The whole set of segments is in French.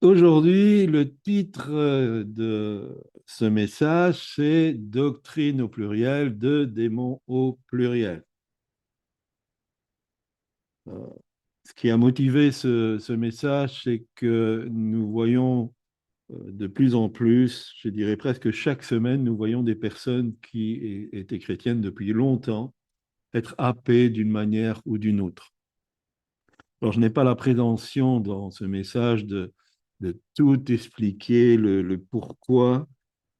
Aujourd'hui, le titre de ce message, c'est Doctrine au pluriel de démons au pluriel. Euh, Ce qui a motivé ce message, c'est que nous voyons de plus en plus, je dirais presque chaque semaine, nous voyons des personnes qui étaient chrétiennes depuis longtemps être happées d'une manière ou d'une autre. Alors, je n'ai pas la prétention dans ce message de tout expliquer le pourquoi,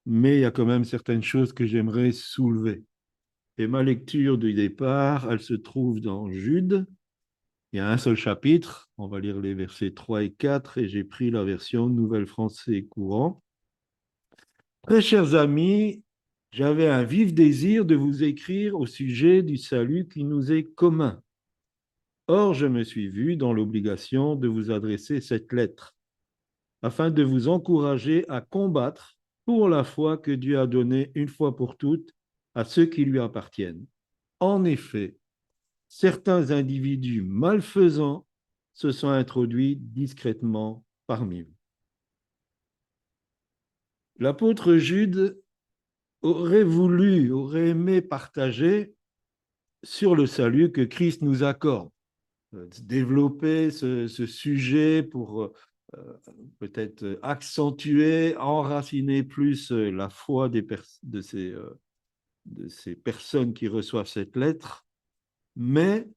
mais il y a quand même certaines choses que j'aimerais soulever. Et ma lecture du départ, elle se trouve dans Jude. Il y a un seul chapitre, on va lire les versets 3 et 4, et j'ai pris la version Nouvelle Français courant. Très chers amis, j'avais un vif désir de vous écrire au sujet du salut qui nous est commun. Or, je me suis vu dans l'obligation de vous adresser cette lettre, afin de vous encourager à combattre pour la foi que Dieu a donnée une fois pour toutes à ceux qui lui appartiennent. En effet, certains individus malfaisants se sont introduits discrètement parmi vous. L'apôtre Jude aurait aimé partager sur le salut que Christ nous accorde, développer ce sujet pour peut-être accentuer, enraciner plus la foi de ces personnes qui reçoivent cette lettre, mais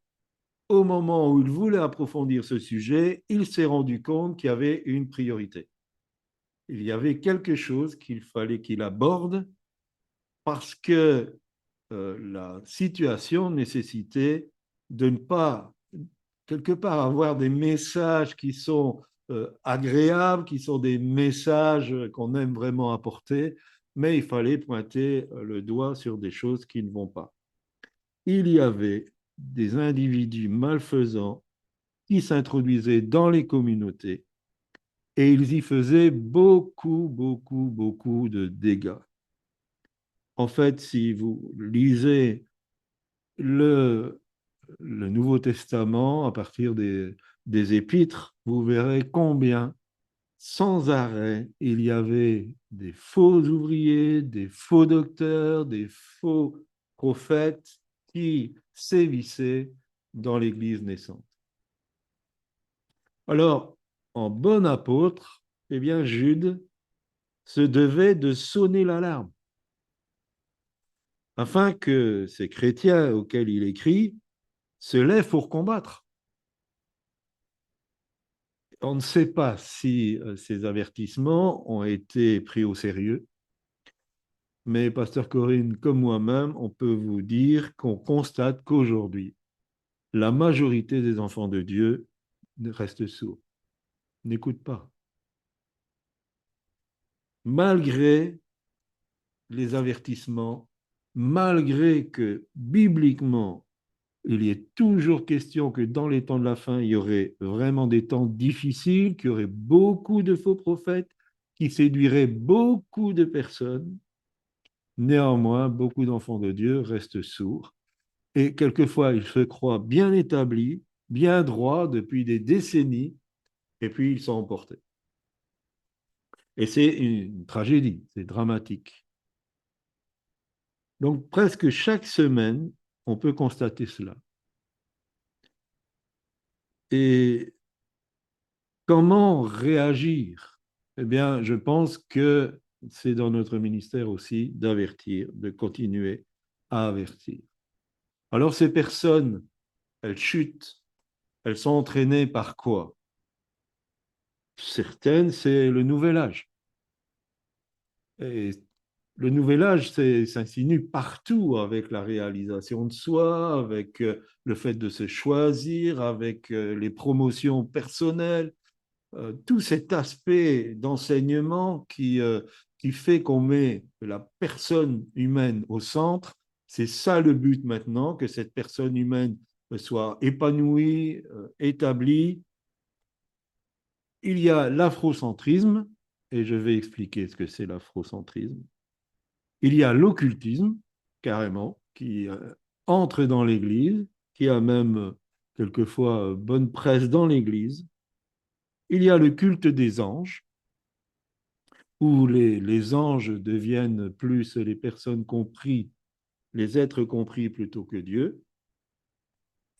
au moment où il voulait approfondir ce sujet, il s'est rendu compte qu'il y avait une priorité. Il y avait quelque chose qu'il fallait qu'il aborde parce que la situation nécessitait de ne pas, quelque part, avoir des messages qui sont agréables, qui sont des messages qu'on aime vraiment apporter, mais il fallait pointer le doigt sur des choses qui ne vont pas. Il y avait des individus malfaisants qui s'introduisaient dans les communautés et ils y faisaient beaucoup de dégâts. En fait, si vous lisez le, le Nouveau Testament à partir des épîtres, vous verrez combien, sans arrêt, il y avait des faux ouvriers, des faux docteurs, des faux prophètes qui sévissaient dans l'Église naissante. Alors, en bon apôtre, eh bien, Jude se devait de sonner l'alarme afin que ces chrétiens auxquels il écrit se lèvent pour combattre. On ne sait pas si ces avertissements ont été pris au sérieux, mais Pasteur Corinne, comme moi-même, on peut vous dire qu'on constate qu'aujourd'hui, la majorité des enfants de Dieu restent sourds, n'écoutent pas. Malgré les avertissements, malgré que bibliquement, il y est toujours question que dans les temps de la fin, il y aurait vraiment des temps difficiles, qu'il y aurait beaucoup de faux prophètes qui séduiraient beaucoup de personnes. Néanmoins, beaucoup d'enfants de Dieu restent sourds et quelquefois ils se croient bien établis, bien droits depuis des décennies et puis ils sont emportés. Et c'est une tragédie, c'est dramatique. Donc presque chaque semaine, on peut constater cela. Et comment réagir? Eh bien, je pense que c'est dans notre ministère aussi d'avertir, de continuer à avertir. Alors ces personnes, elles chutent, elles sont entraînées par quoi? Certaines, c'est le nouvel âge. Et le nouvel âge s'insinue partout avec la réalisation de soi, avec le fait de se choisir, avec les promotions personnelles, tout cet aspect d'enseignement qui fait qu'on met la personne humaine au centre. C'est ça le but maintenant, que cette personne humaine soit épanouie, établie. Il y a l'afrocentrisme, et je vais expliquer ce que c'est l'afrocentrisme. Il y a l'occultisme, carrément, qui entre dans l'Église, qui a même quelquefois bonne presse dans l'Église. Il y a le culte des anges, où les anges deviennent plus les personnes compris, les êtres compris plutôt que Dieu.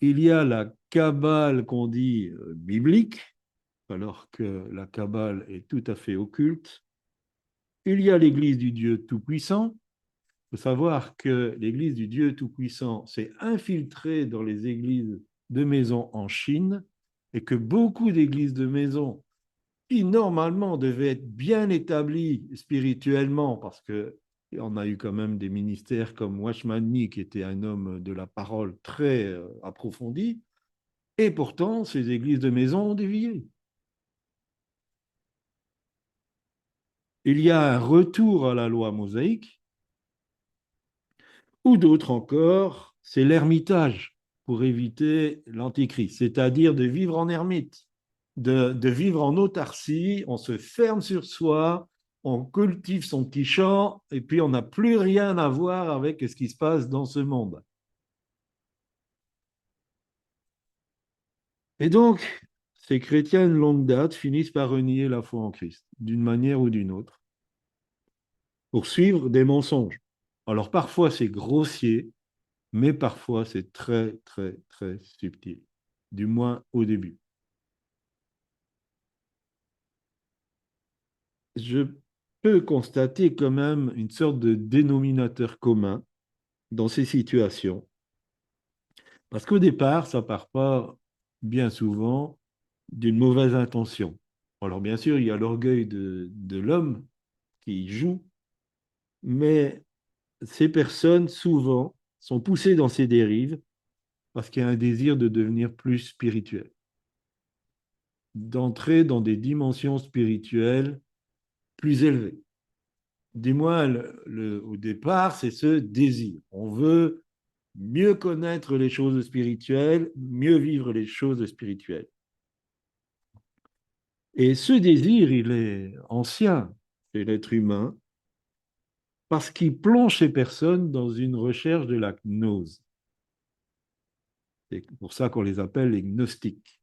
Il y a la Kabbale qu'on dit biblique, alors que la Kabbale est tout à fait occulte. Il y a l'Église du Dieu Tout-Puissant. Il faut savoir que l'Église du Dieu Tout-Puissant s'est infiltrée dans les églises de maison en Chine et que beaucoup d'églises de maison qui normalement devaient être bien établies spirituellement, parce que on a eu quand même des ministères comme Watchman Nee, qui était un homme de la parole très approfondi, et pourtant ces églises de maison ont dévié. Il y a un retour à la loi mosaïque, ou d'autres encore, c'est l'ermitage pour éviter l'antichrist, c'est-à-dire de vivre en ermite, de vivre en autarcie, on se ferme sur soi, on cultive son petit champ, et puis on n'a plus rien à voir avec ce qui se passe dans ce monde. Et donc, ces chrétiens de longue date finissent par renier la foi en Christ, d'une manière ou d'une autre, pour suivre des mensonges. Alors parfois c'est grossier, mais parfois c'est très, très, très subtil, du moins au début. Je peux constater quand même une sorte de dénominateur commun dans ces situations, parce qu'au départ, ça part pas bien souvent d'une mauvaise intention. Alors bien sûr, il y a l'orgueil de l'homme qui joue, mais ces personnes, souvent, sont poussées dans ces dérives parce qu'il y a un désir de devenir plus spirituel, d'entrer dans des dimensions spirituelles plus élevées. Du moins, au départ, c'est ce désir. On veut mieux connaître les choses spirituelles, mieux vivre les choses spirituelles. Et ce désir, il est ancien chez l'être humain parce qu'il plonge ces personnes dans une recherche de la gnose. C'est pour ça qu'on les appelle les gnostiques.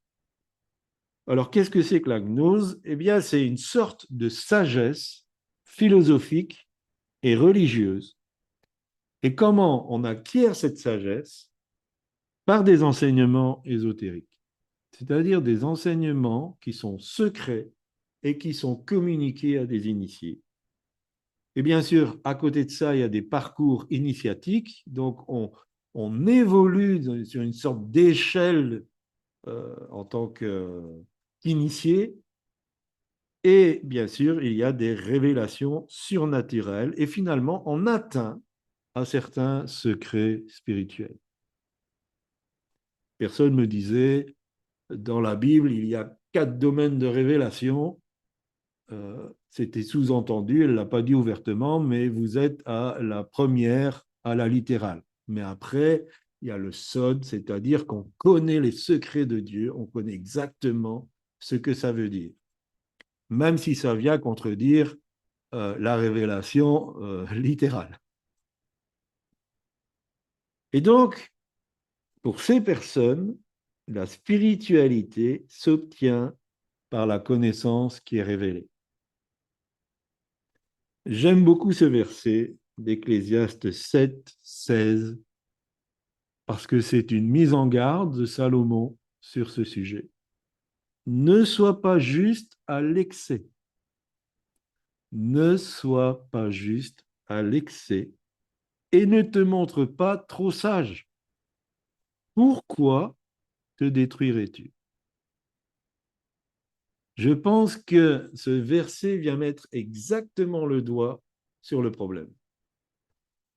Alors, qu'est-ce que c'est que la gnose? Eh bien, c'est une sorte de sagesse philosophique et religieuse. Et comment on acquiert cette sagesse? Par des enseignements ésotériques, c'est-à-dire des enseignements qui sont secrets et qui sont communiqués à des initiés. Et bien sûr, à côté de ça, il y a des parcours initiatiques, donc on évolue sur une sorte d'échelle en tant qu'initié, et bien sûr, il y a des révélations surnaturelles, et finalement, on atteint à certains secrets spirituels. Personne me disait, dans la Bible, il y a 4 domaines de révélation. C'était sous-entendu, elle ne l'a pas dit ouvertement, mais vous êtes à la première, à la littérale. Mais après, il y a le sod, c'est-à-dire qu'on connaît les secrets de Dieu, on connaît exactement ce que ça veut dire, même si ça vient contredire la révélation littérale. Et donc, pour ces personnes, la spiritualité s'obtient par la connaissance qui est révélée. J'aime beaucoup ce verset d'Ecclésiaste 7, 16, parce que c'est une mise en garde de Salomon sur ce sujet. Ne sois pas juste à l'excès. Ne sois pas juste à l'excès et ne te montre pas trop sage. Pourquoi te détruirais-tu? Je pense que ce verset vient mettre exactement le doigt sur le problème.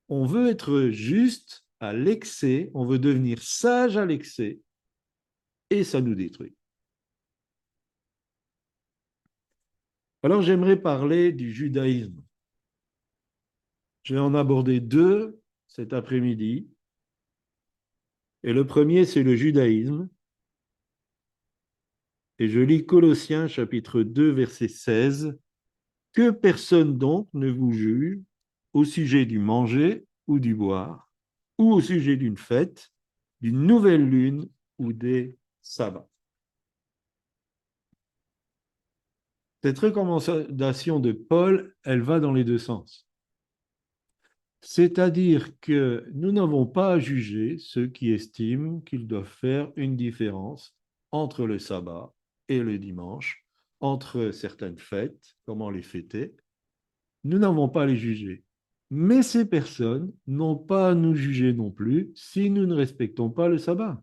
On veut être juste à l'excès, on veut devenir sage à l'excès, et ça nous détruit. Alors j'aimerais parler du judaïsme. Je vais en aborder 2 cet après-midi. Et le premier, c'est le judaïsme. Et je lis Colossiens chapitre 2, verset 16. Que personne donc ne vous juge au sujet du manger ou du boire, ou au sujet d'une fête, d'une nouvelle lune ou des sabbats. Cette recommandation de Paul, elle va dans les deux sens. C'est-à-dire que nous n'avons pas à juger ceux qui estiment qu'ils doivent faire une différence entre le sabbat et le dimanche, entre certaines fêtes, comment les fêter. Nous n'avons pas à les juger. Mais ces personnes n'ont pas à nous juger non plus si nous ne respectons pas le sabbat.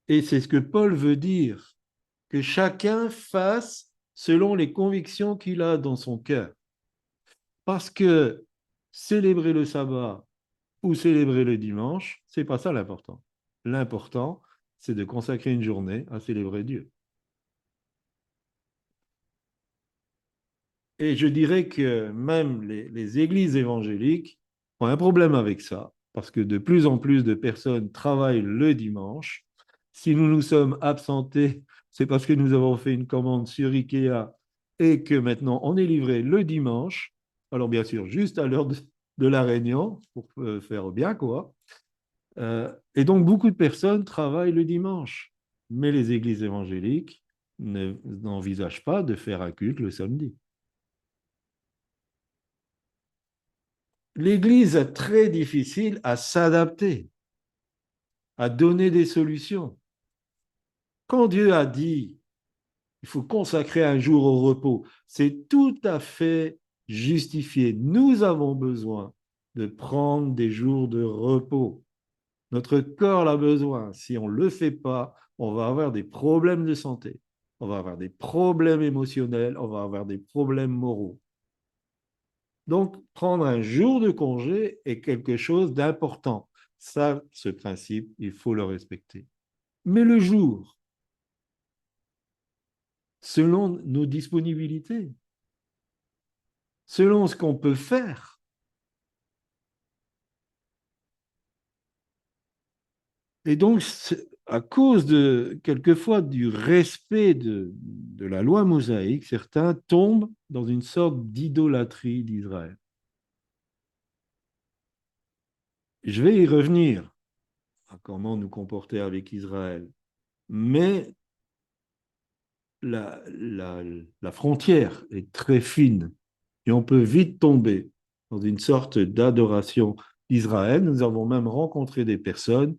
Et c'est ce que Paul veut dire, que chacun fasse selon les convictions qu'il a dans son cœur. Parce que célébrer le sabbat ou célébrer le dimanche, c'est pas ça l'important. L'important, c'est de consacrer une journée à célébrer Dieu. Et je dirais que même les églises évangéliques ont un problème avec ça, parce que de plus en plus de personnes travaillent le dimanche. Si nous nous sommes absentés, c'est parce que nous avons fait une commande sur IKEA et que maintenant on est livré le dimanche. Alors bien sûr, juste à l'heure de la réunion, pour faire bien quoi. Et donc beaucoup de personnes travaillent le dimanche, mais les églises évangéliques n'envisagent pas de faire un culte le samedi. L'Église est très difficile à s'adapter, à donner des solutions. Quand Dieu a dit il faut consacrer un jour au repos, c'est tout à fait justifié. Nous avons besoin de prendre des jours de repos. Notre corps l'a besoin. Si on ne le fait pas, on va avoir des problèmes de santé, on va avoir des problèmes émotionnels, on va avoir des problèmes moraux. Donc, prendre un jour de congé est quelque chose d'important. Ça, ce principe, il faut le respecter. Mais le jour, selon nos disponibilités, selon ce qu'on peut faire. Et donc, à cause de, quelquefois, du respect de la loi mosaïque, certains tombent dans une sorte d'idolâtrie d'Israël. Je vais y revenir à comment nous comporter avec Israël. Mais la frontière est très fine et on peut vite tomber dans une sorte d'adoration d'Israël. Nous avons même rencontré des personnes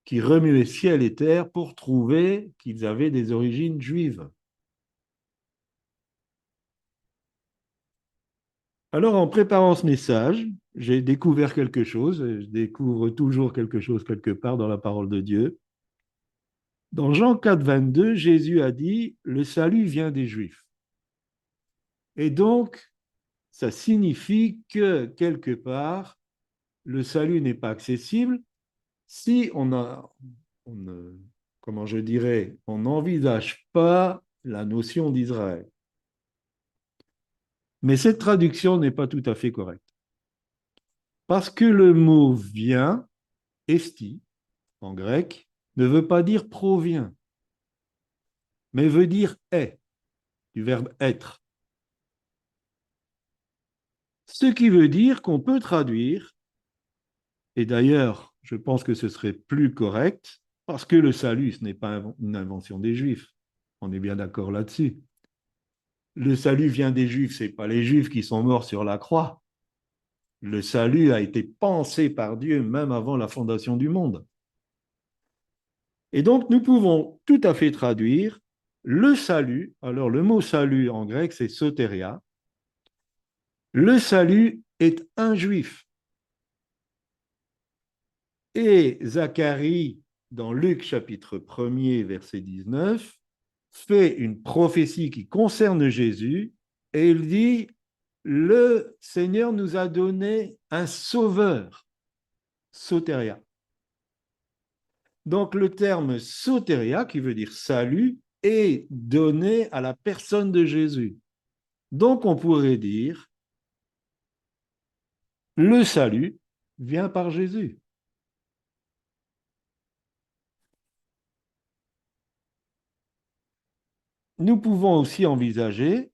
qui remuaient ciel et terre pour trouver qu'ils avaient des origines juives. Alors, en préparant ce message, j'ai découvert quelque chose, et je découvre toujours quelque chose quelque part dans la parole de Dieu. Dans Jean 4, 22, Jésus a dit, le salut vient des Juifs. Et donc, ça signifie que quelque part, le salut n'est pas accessible si comment je dirais, on n'envisage pas la notion d'Israël. Mais cette traduction n'est pas tout à fait correcte. Parce que le mot vient, esti, en grec, ne veut pas dire provient, mais veut dire est, du verbe être. Ce qui veut dire qu'on peut traduire, et d'ailleurs, je pense que ce serait plus correct, parce que le salut, ce n'est pas une invention des Juifs. On est bien d'accord là-dessus. Le salut vient des Juifs, ce n'est pas les Juifs qui sont morts sur la croix. Le salut a été pensé par Dieu même avant la fondation du monde. Et donc, nous pouvons tout à fait traduire le salut. Alors, le mot salut en grec, c'est soteria. Le salut est un juif. Et Zacharie, dans Luc chapitre 1er, verset 19, fait une prophétie qui concerne Jésus et il dit, le Seigneur nous a donné un sauveur, soteria. Donc le terme soteria, qui veut dire salut, est donné à la personne de Jésus. Donc on pourrait dire, le salut vient par Jésus. Nous pouvons aussi envisager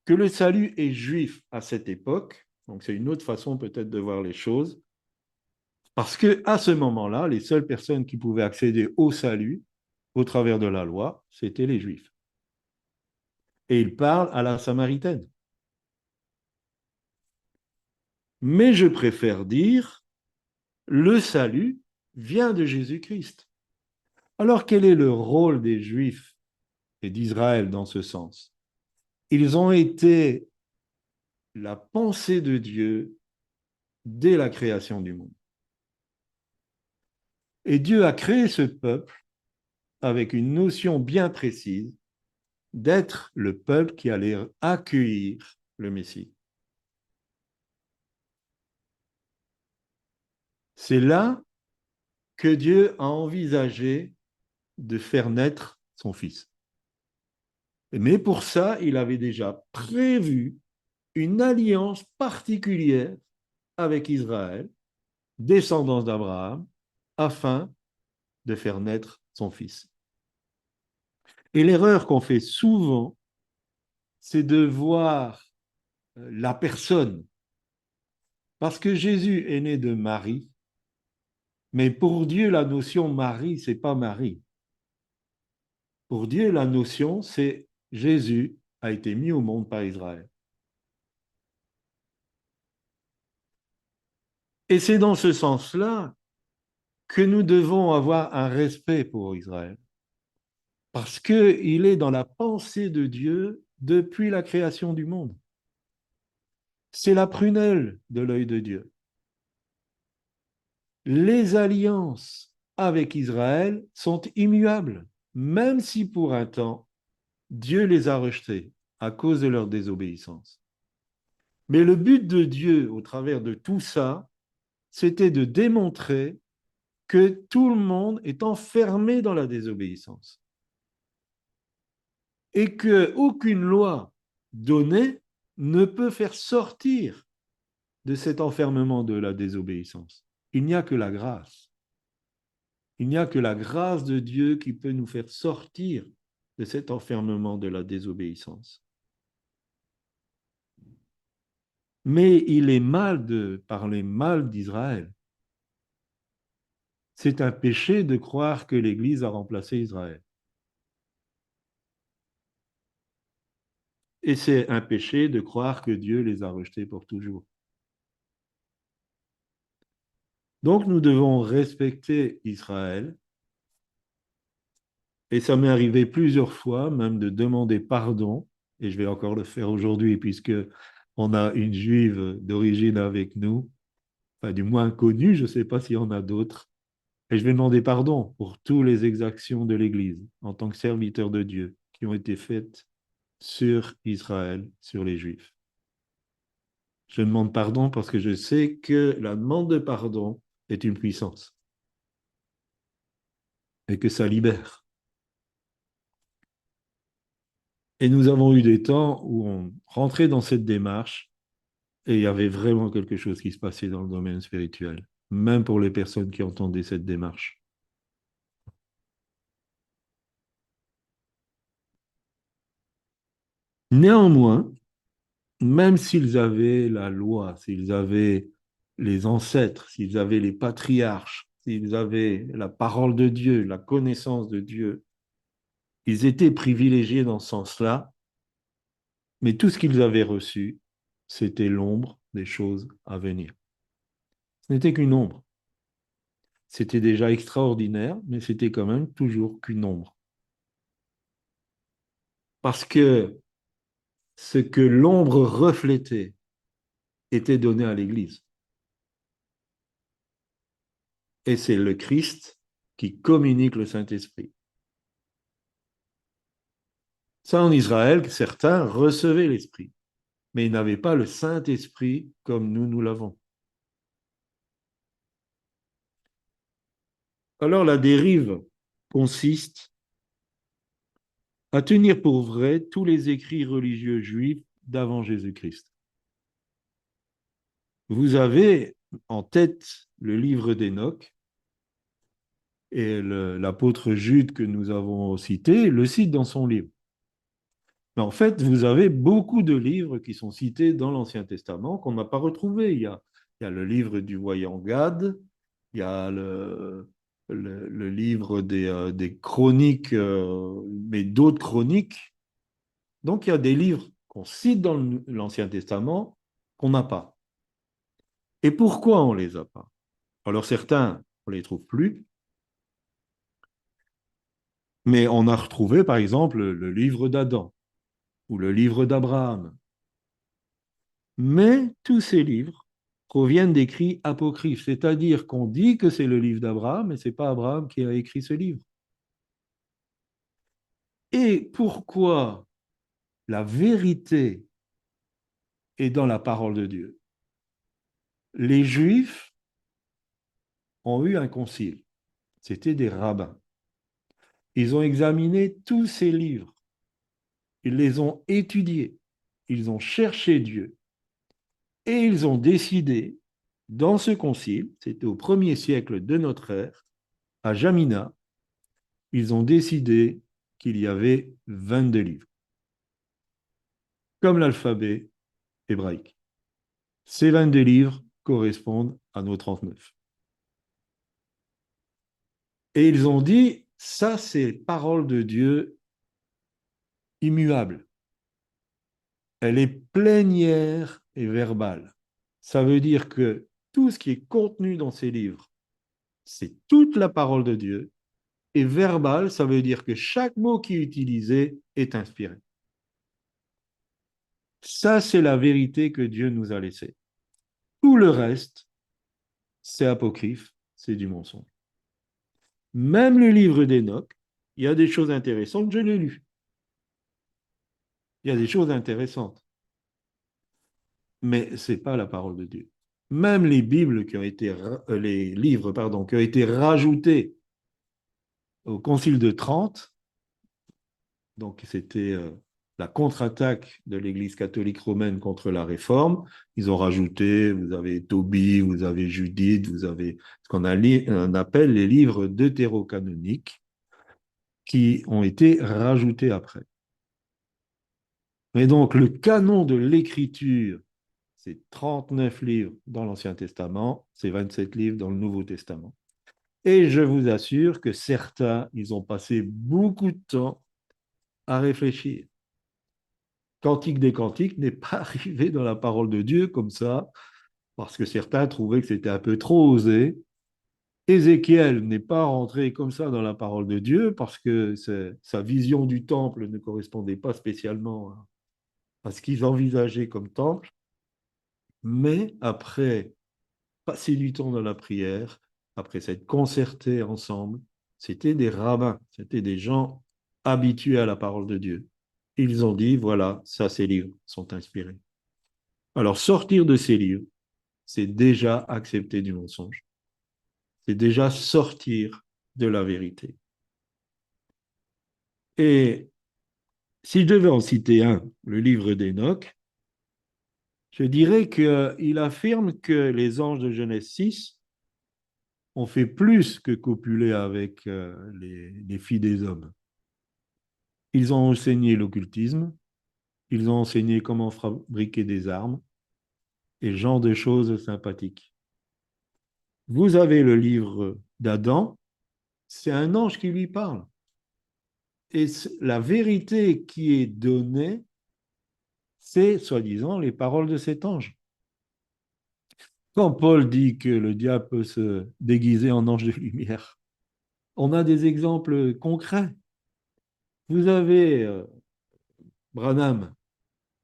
que le salut est juif à cette époque, donc c'est une autre façon peut-être de voir les choses, parce que à ce moment-là, les seules personnes qui pouvaient accéder au salut au travers de la loi, c'était les juifs. et il parle à la Samaritaine. Mais je préfère dire, le salut vient de Jésus-Christ. Alors quel est le rôle des Juifs et d'Israël dans ce sens? Ils ont été la pensée de Dieu dès la création du monde. Et Dieu a créé ce peuple avec une notion bien précise d'être le peuple qui allait accueillir le Messie. C'est là que Dieu a envisagé de faire naître son Fils. Mais pour ça, il avait déjà prévu une alliance particulière avec Israël, descendance d'Abraham, afin de faire naître son Fils. Et l'erreur qu'on fait souvent, c'est de voir la personne. Parce que Jésus est né de Marie, mais pour Dieu, la notion Marie, c'est pas Marie. Pour Dieu, la notion, c'est Jésus a été mis au monde par Israël. Et c'est dans ce sens-là que nous devons avoir un respect pour Israël. Parce qu'il est dans la pensée de Dieu depuis la création du monde. C'est la prunelle de l'œil de Dieu. Les alliances avec Israël sont immuables, même si pour un temps, Dieu les a rejetés à cause de leur désobéissance. Mais le but de Dieu au travers de tout ça, c'était de démontrer que tout le monde est enfermé dans la désobéissance et qu'aucune loi donnée ne peut faire sortir de cet enfermement de la désobéissance. Il n'y a que la grâce. Il n'y a que la grâce de Dieu qui peut nous faire sortir de cet enfermement de la désobéissance. Mais il est mal de parler mal d'Israël. C'est un péché de croire que l'Église a remplacé Israël. Et c'est un péché de croire que Dieu les a rejetés pour toujours. Donc nous devons respecter Israël. Et ça m'est arrivé plusieurs fois même de demander pardon, et je vais encore le faire aujourd'hui puisque on a une juive d'origine avec nous, enfin du moins connue, je ne sais pas s'il y en a d'autres, et je vais demander pardon pour toutes les exactions de l'Église en tant que serviteur de Dieu qui ont été faites sur Israël, sur les Juifs. Je demande pardon parce que je sais que la demande de pardon est une puissance et que ça libère. Et nous avons eu des temps où on rentrait dans cette démarche et il y avait vraiment quelque chose qui se passait dans le domaine spirituel, même pour les personnes qui entendaient cette démarche. Néanmoins, même s'ils avaient la loi, s'ils avaient les ancêtres, s'ils avaient les patriarches, s'ils avaient la parole de Dieu, la connaissance de Dieu, ils étaient privilégiés dans ce sens-là, mais tout ce qu'ils avaient reçu, c'était l'ombre des choses à venir. Ce n'était qu'une ombre. C'était déjà extraordinaire, mais c'était quand même toujours qu'une ombre. Parce que ce que l'ombre reflétait était donné à l'Église. Et c'est le Christ qui communique le Saint-Esprit. Ça, en Israël, certains recevaient l'Esprit, mais ils n'avaient pas le Saint-Esprit comme nous l'avons. Alors la dérive consiste à tenir pour vrai tous les écrits religieux juifs d'avant Jésus-Christ. Vous avez en tête le livre d'Enoch, et l'apôtre Jude que nous avons cité le cite dans son livre. Mais en fait, vous avez beaucoup de livres qui sont cités dans l'Ancien Testament qu'on n'a pas retrouvés. Il y a le livre du voyant Gad, il y a le livre des chroniques, mais d'autres chroniques. Donc, il y a des livres qu'on cite dans l'Ancien Testament qu'on n'a pas. Et pourquoi on ne les a pas? Alors, certains, on ne les trouve plus, mais on a retrouvé, par exemple, le livre d'Adam ou le livre d'Abraham. Mais tous ces livres proviennent d'écrits apocryphes, c'est-à-dire qu'on dit que c'est le livre d'Abraham, mais ce n'est pas Abraham qui a écrit ce livre. Et pourquoi la vérité est dans la parole de Dieu? Les Juifs ont eu un concile. C'était des rabbins. Ils ont examiné tous ces livres. Ils les ont étudiés. Ils ont cherché Dieu. Et ils ont décidé, dans ce concile, c'était au 1er siècle de notre ère, à Jamina, ils ont décidé qu'il y avait 22 livres, comme l'alphabet hébraïque. Ces 22 livres correspondent à nos 39. Et ils ont dit, ça c'est parole de Dieu immuable. Elle est plénière et verbale. Ça veut dire que tout ce qui est contenu dans ces livres, c'est toute la parole de Dieu. Et verbal, ça veut dire que chaque mot qui est utilisé est inspiré. Ça, c'est la vérité que Dieu nous a laissée. Tout le reste, c'est apocryphe, c'est du mensonge. Même le livre d'Enoch, il y a des choses intéressantes, je l'ai lu. Il y a des choses intéressantes, mais ce n'est pas la parole de Dieu. Même les Bibles qui ont été, les livres, pardon, qui ont été rajoutés au Concile de Trente, donc c'était la contre-attaque de l'Église catholique romaine contre la Réforme. Ils ont rajouté, vous avez Tobie, vous avez Judith, vous avez ce qu'on appelle les livres deutérocanoniques qui ont été rajoutés après. Mais donc le canon de l'écriture, c'est 39 livres dans l'Ancien Testament, c'est 27 livres dans le Nouveau Testament. Et je vous assure que certains, ils ont passé beaucoup de temps à réfléchir. Cantique des Cantiques n'est pas arrivé dans la parole de Dieu comme ça, parce que certains trouvaient que c'était un peu trop osé. Ézéchiel n'est pas rentré comme ça dans la parole de Dieu, parce que sa vision du temple ne correspondait pas spécialement à ce qu'ils envisageaient comme temple. Mais après passer du temps dans la prière, après s'être concertés ensemble, c'était des rabbins, c'était des gens habitués à la parole de Dieu. Ils ont dit, voilà, ça, ces livres sont inspirés. Alors, sortir de ces livres, c'est déjà accepter du mensonge. C'est déjà sortir de la vérité. Et si je devais en citer un, le livre d'Enoch, je dirais qu'il affirme que les anges de Genèse 6 ont fait plus que copuler avec les filles des hommes. Ils ont enseigné l'occultisme, ils ont enseigné comment fabriquer des armes et genre de choses sympathiques. Vous avez le livre d'Adam, c'est un ange qui lui parle. Et la vérité qui est donnée, c'est, soi-disant, les paroles de cet ange. Quand Paul dit que le diable peut se déguiser en ange de lumière, on a des exemples concrets. Vous avez Branham,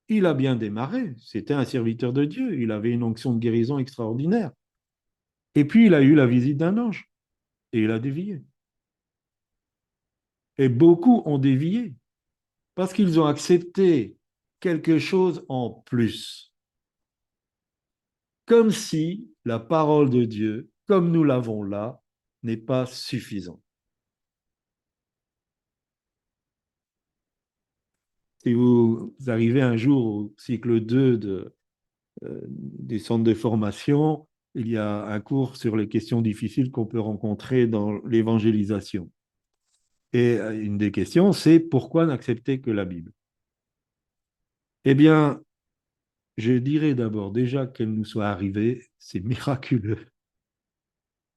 il a bien démarré, c'était un serviteur de Dieu, il avait une onction de guérison extraordinaire. Et puis il a eu la visite d'un ange, et il a dévié. Et beaucoup ont dévié, parce qu'ils ont accepté quelque chose en plus. Comme si la parole de Dieu, comme nous l'avons là, n'est pas suffisante. Si vous arrivez un jour au cycle 2 des centres de formation, il y a un cours sur les questions difficiles qu'on peut rencontrer dans l'évangélisation. Et une des questions, c'est pourquoi n'accepter que la Bible? Eh bien, je dirais d'abord déjà qu'elle nous soit arrivée, c'est miraculeux.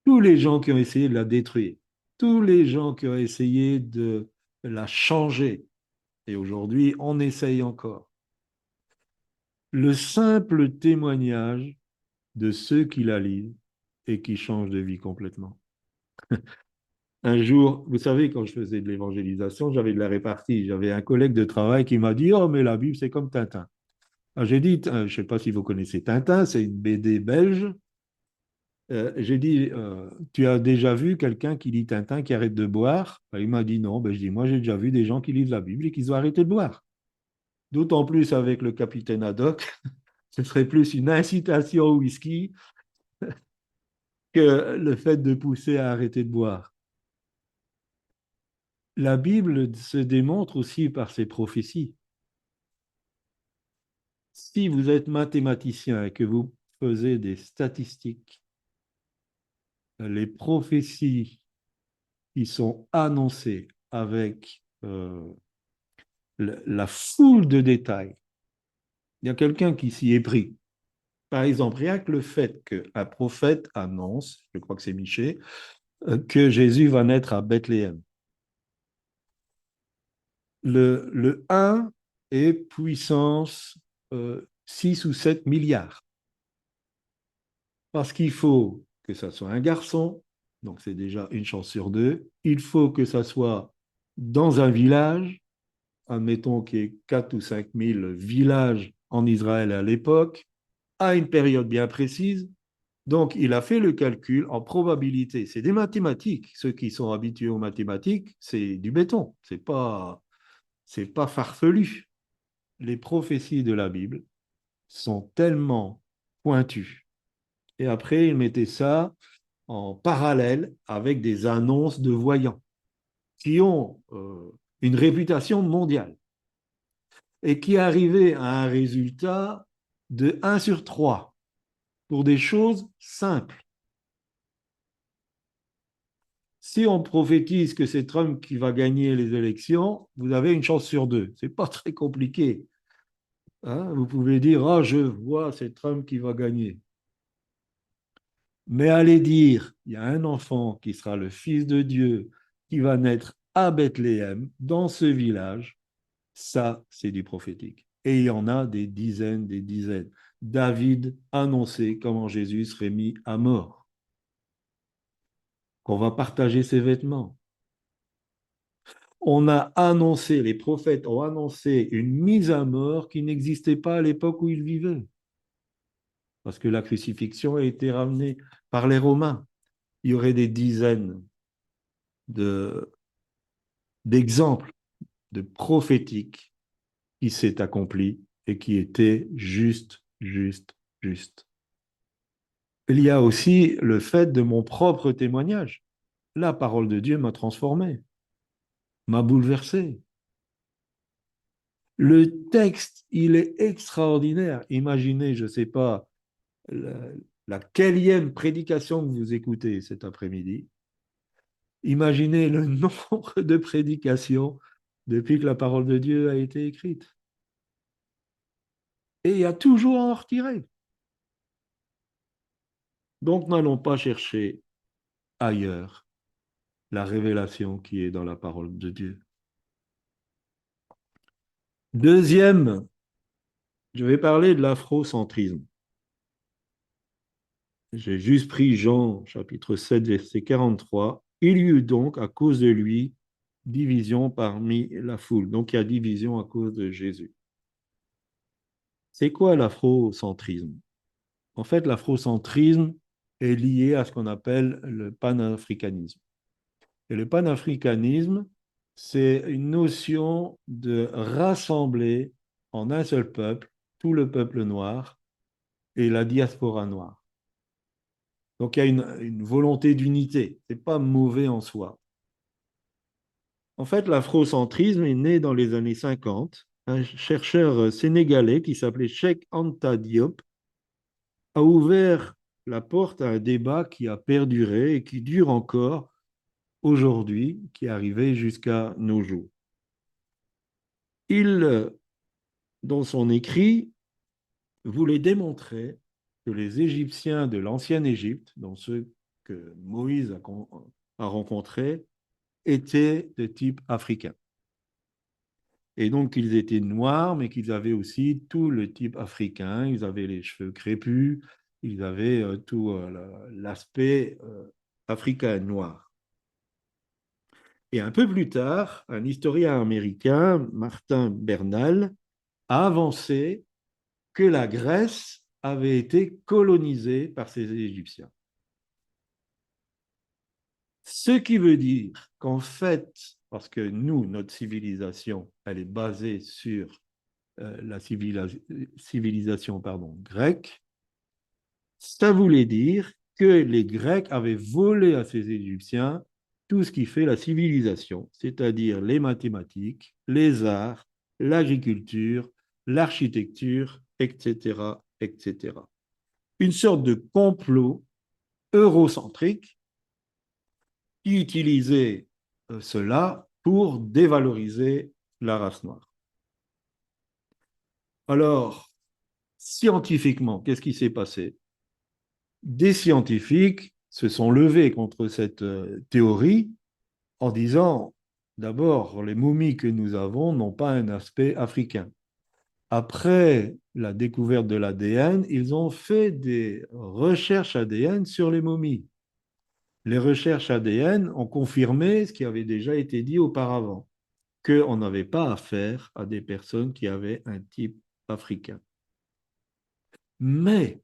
Tous les gens qui ont essayé de la détruire, tous les gens qui ont essayé de la changer, Et aujourd'hui, on essaye encore. Le simple témoignage de ceux qui la lisent et qui changent de vie complètement. Un jour, vous savez, quand je faisais de l'évangélisation, j'avais de la répartie. J'avais un collègue de travail qui m'a dit, oh, mais la Bible, c'est comme Tintin. Alors, j'ai dit, je ne sais pas si vous connaissez Tintin, c'est une BD belge. J'ai dit, tu as déjà vu quelqu'un qui lit Tintin qui arrête de boire? Il m'a dit non. Ben, je dis, moi, j'ai déjà vu des gens qui lisent la Bible et qui ont arrêté de boire. D'autant plus avec le capitaine Haddock, ce serait plus une incitation au whisky que le fait de pousser à arrêter de boire. La Bible se démontre aussi par ses prophéties. Si vous êtes mathématicien et que vous faisiez des statistiques, les prophéties qui sont annoncées avec la foule de détails, il y a quelqu'un qui s'y est pris. Par exemple, rien que le fait qu'un prophète annonce, je crois que c'est Michée, que Jésus va naître à Bethléem. Le 1 est puissance 6 ou 7 milliards. Parce qu'il faut que ça soit un garçon, donc c'est déjà une chance sur deux. Il faut que ça soit dans un village, admettons qu'il y ait 4 ou 5 000 villages en Israël à l'époque, à une période bien précise. Donc, il a fait le calcul en probabilité. C'est des mathématiques. Ceux qui sont habitués aux mathématiques, c'est du béton. C'est pas farfelu. Les prophéties de la Bible sont tellement pointues. Et après, il mettait ça en parallèle avec des annonces de voyants qui ont une réputation mondiale et qui arrivaient à un résultat de 1 sur 3 pour des choses simples. Si on prophétise que c'est Trump qui va gagner les élections, vous avez une chance sur deux. Ce n'est pas très compliqué. Hein, vous pouvez dire, ah, je vois, c'est Trump qui va gagner. Mais allez dire, il y a un enfant qui sera le Fils de Dieu, qui va naître à Bethléem, dans ce village, ça, c'est du prophétique. Et il y en a des dizaines, des dizaines. David annonçait comment Jésus serait mis à mort, qu'on va partager ses vêtements. On a annoncé, les prophètes ont annoncé une mise à mort qui n'existait pas à l'époque où ils vivaient. Parce que la crucifixion a été ramenée par les Romains. Il y aurait des dizaines de, d'exemples de prophétiques qui s'est accompli et qui était juste, juste, juste. Il y a aussi le fait de mon propre témoignage. La parole de Dieu m'a transformé, m'a bouleversé. Le texte, il est extraordinaire. Imaginez, je ne sais pas, la, la quelième prédication que vous écoutez cet après-midi. Imaginez le nombre de prédications depuis que la parole de Dieu a été écrite. Et il y a toujours à en retirer. Donc, n'allons pas chercher ailleurs la révélation qui est dans la parole de Dieu. Deuxième, je vais parler de l'afrocentrisme. J'ai juste pris Jean chapitre 7, verset 43. Il y eut donc, à cause de lui, division parmi la foule. Donc, il y a division à cause de Jésus. C'est quoi l'afrocentrisme? En fait, l'afrocentrisme est lié à ce qu'on appelle le panafricanisme. Et le panafricanisme, c'est une notion de rassembler en un seul peuple tout le peuple noir et la diaspora noire. Donc il y a une volonté d'unité. Ce n'est pas mauvais en soi. En fait, l'afrocentrisme est né dans les années 50. Un chercheur sénégalais qui s'appelait Cheikh Anta Diop a ouvert la porte à un débat qui a perduré et qui dure encore aujourd'hui, qui est arrivé jusqu'à nos jours. Il, dans son écrit, voulait démontrer que les Égyptiens de l'ancienne Égypte, dont ceux que Moïse a rencontrés, étaient de type africain. Et donc, ils étaient noirs, mais qu'ils avaient aussi tout le type africain. Ils avaient les cheveux crépus, ils avaient tout l'aspect africain noir. Et un peu plus tard, un historien américain, Martin Bernal, a avancé que la Grèce avait été colonisée par ces Égyptiens. Ce qui veut dire qu'en fait, parce que nous, notre civilisation, elle est basée sur la civilisation grecque, ça voulait dire que les Grecs avaient volé à ces Égyptiens tout ce qui fait la civilisation, c'est-à-dire les mathématiques, les arts, l'agriculture, l'architecture, etc., etc. Une sorte de complot eurocentrique qui utilisait cela pour dévaloriser la race noire. Alors, scientifiquement, qu'est-ce qui s'est passé? Des scientifiques se sont levés contre cette théorie en disant, d'abord, les momies que nous avons n'ont pas un aspect africain. Après la découverte de l'ADN, ils ont fait des recherches ADN sur les momies. Les recherches ADN ont confirmé ce qui avait déjà été dit auparavant, qu'on n'avait pas affaire à des personnes qui avaient un type africain. Mais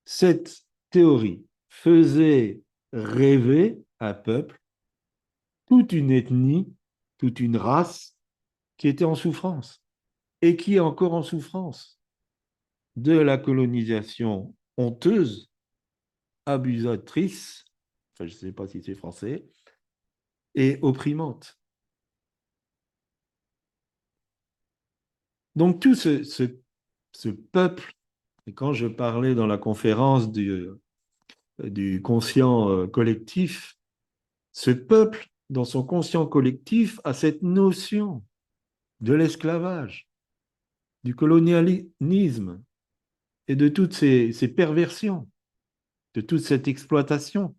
cette théorie faisait rêver un peuple, toute une ethnie, toute une race qui était en souffrance et qui est encore en souffrance de la colonisation honteuse, abusatrice, enfin je ne sais pas si c'est français, et opprimante. Donc tout ce peuple, et quand je parlais dans la conférence du conscient collectif, ce peuple, dans son conscient collectif, a cette notion de l'esclavage, du colonialisme et de toutes ces perversions, de toute cette exploitation.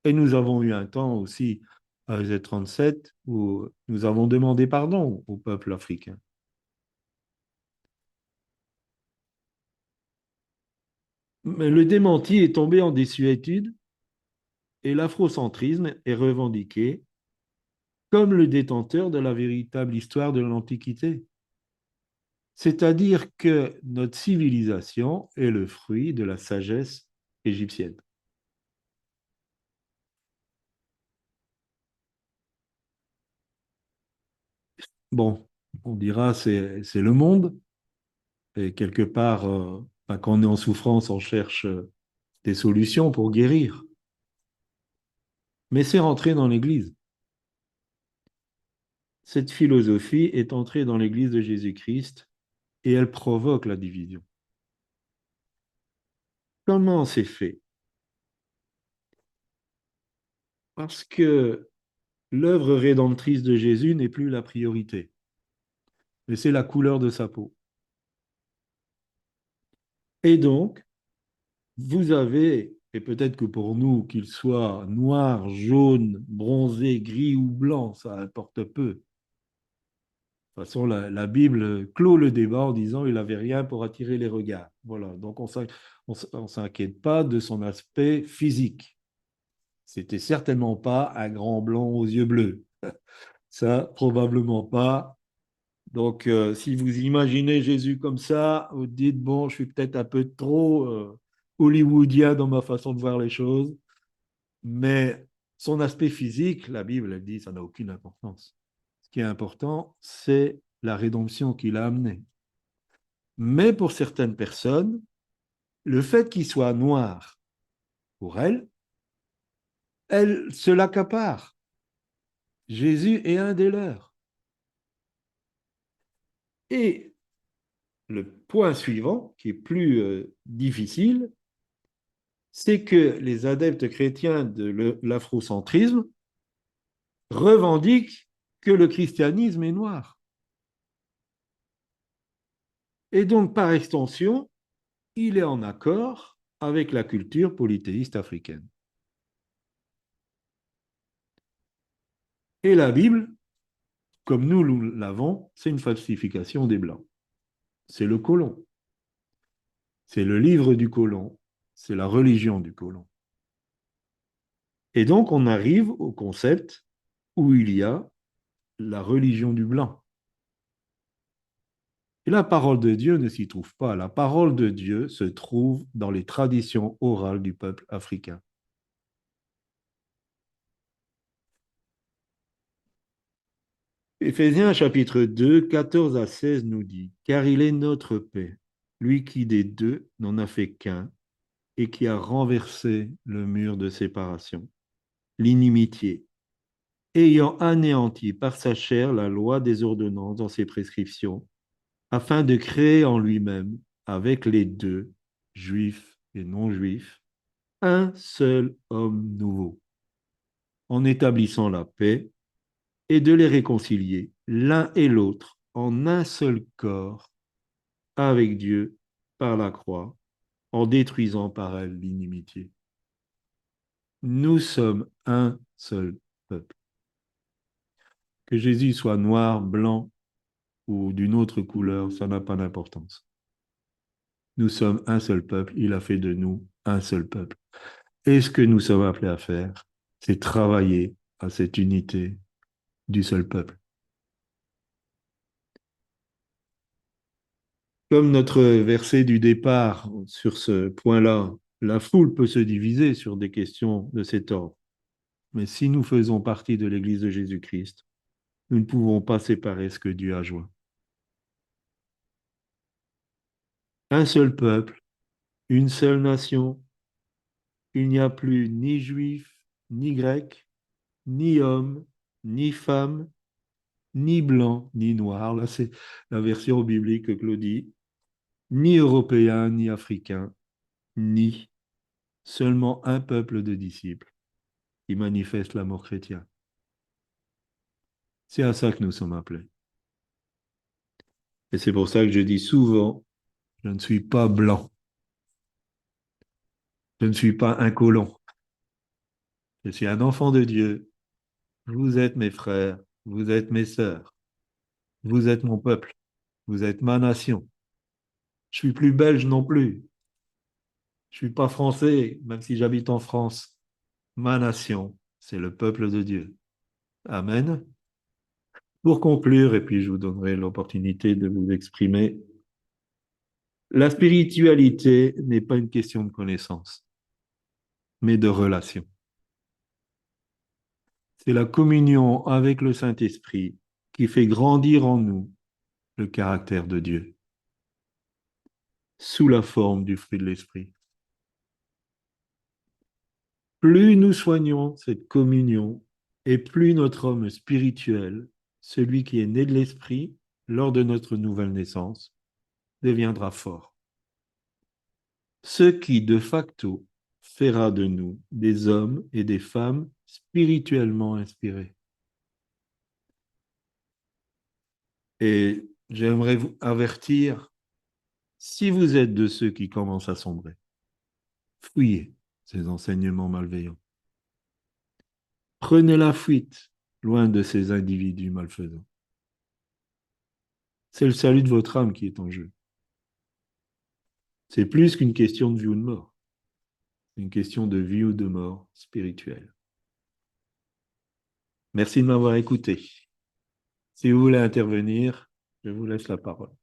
Et nous avons eu un temps aussi à Z37 où nous avons demandé pardon au peuple africain. Mais le démenti est tombé en désuétude et l'afrocentrisme est revendiqué comme le détenteur de la véritable histoire de l'Antiquité. C'est-à-dire que notre civilisation est le fruit de la sagesse égyptienne. Bon, on dira c'est le monde, et quelque part, quand on est en souffrance, on cherche des solutions pour guérir. Mais c'est rentré dans l'Église. Cette philosophie est entrée dans l'Église de Jésus-Christ et elle provoque la division. Comment c'est fait? Parce que l'œuvre rédemptrice de Jésus n'est plus la priorité, mais c'est la couleur de sa peau. Et donc, vous avez, et peut-être que pour nous, qu'il soit noir, jaune, bronzé, gris ou blanc, ça importe peu. De toute façon, la Bible clôt le débat en disant il n'avait rien pour attirer les regards. Voilà, donc on ne s'inquiète pas de son aspect physique. C'était certainement pas un grand blanc aux yeux bleus. Ça, probablement pas. Donc, si vous imaginez Jésus comme ça, vous dites, bon, je suis peut-être un peu trop hollywoodien dans ma façon de voir les choses, mais son aspect physique, la Bible, elle dit, ça n'a aucune importance. Ce qui est important, c'est la rédemption qu'il a amenée. Mais pour certaines personnes, le fait qu'il soit noir, pour elles se l'accaparent. Jésus est un des leurs. Et le point suivant, qui est plus difficile, c'est que les adeptes chrétiens de l'afrocentrisme revendiquent que le christianisme est noir. Et donc, par extension, il est en accord avec la culture polythéiste africaine. Et la Bible comme nous l'avons, c'est une falsification des Blancs. C'est le colon. C'est le livre du colon. C'est la religion du colon. Et donc, on arrive au concept où il y a la religion du blanc. Et la parole de Dieu ne s'y trouve pas. La parole de Dieu se trouve dans les traditions orales du peuple africain. Éphésiens chapitre 2, 14 à 16 nous dit, car il est notre paix, lui qui des deux n'en a fait qu'un et qui a renversé le mur de séparation, l'inimitié, ayant anéanti par sa chair la loi des ordonnances dans ses prescriptions, afin de créer en lui-même, avec les deux, juifs et non-juifs, un seul homme nouveau, en établissant la paix et de les réconcilier l'un et l'autre en un seul corps avec Dieu par la croix, en détruisant par elle l'inimitié. Nous sommes un seul peuple. Que Jésus soit noir, blanc ou d'une autre couleur, ça n'a pas d'importance. Nous sommes un seul peuple, il a fait de nous un seul peuple. Et ce que nous sommes appelés à faire, c'est travailler à cette unité du seul peuple. Comme notre verset du départ sur ce point-là, la foule peut se diviser sur des questions de cet ordre. Mais si nous faisons partie de l'Église de Jésus-Christ, nous ne pouvons pas séparer ce que Dieu a joint. Un seul peuple, une seule nation, il n'y a plus ni juif, ni grec, ni homme, ni femme, ni blanc, ni noir. Là, c'est la version biblique que Claudie. Ni européen, ni africain, ni seulement un peuple de disciples qui manifeste l'amour chrétien. C'est à ça que nous sommes appelés. Et c'est pour ça que je dis souvent, je ne suis pas blanc, je ne suis pas un colon, je suis un enfant de Dieu. Vous êtes mes frères, vous êtes mes sœurs, vous êtes mon peuple, vous êtes ma nation. Je suis plus belge non plus, je suis pas français, même si j'habite en France. Ma nation, c'est le peuple de Dieu. Amen. Pour conclure, et puis je vous donnerai l'opportunité de vous exprimer, la spiritualité n'est pas une question de connaissance, mais de relation. C'est la communion avec le Saint-Esprit qui fait grandir en nous le caractère de Dieu, sous la forme du fruit de l'Esprit. Plus nous soignons cette communion, et plus notre homme spirituel, celui qui est né de l'Esprit lors de notre nouvelle naissance, deviendra fort. Ce qui, de facto, fera de nous des hommes et des femmes spirituellement inspirés. Et j'aimerais vous avertir, si vous êtes de ceux qui commencent à sombrer, fuyez ces enseignements malveillants. Prenez la fuite loin de ces individus malfaisants. C'est le salut de votre âme qui est en jeu. C'est plus qu'une question de vie ou de mort. C'est une question de vie ou de mort spirituelle. Merci de m'avoir écouté. Si vous voulez intervenir, je vous laisse la parole.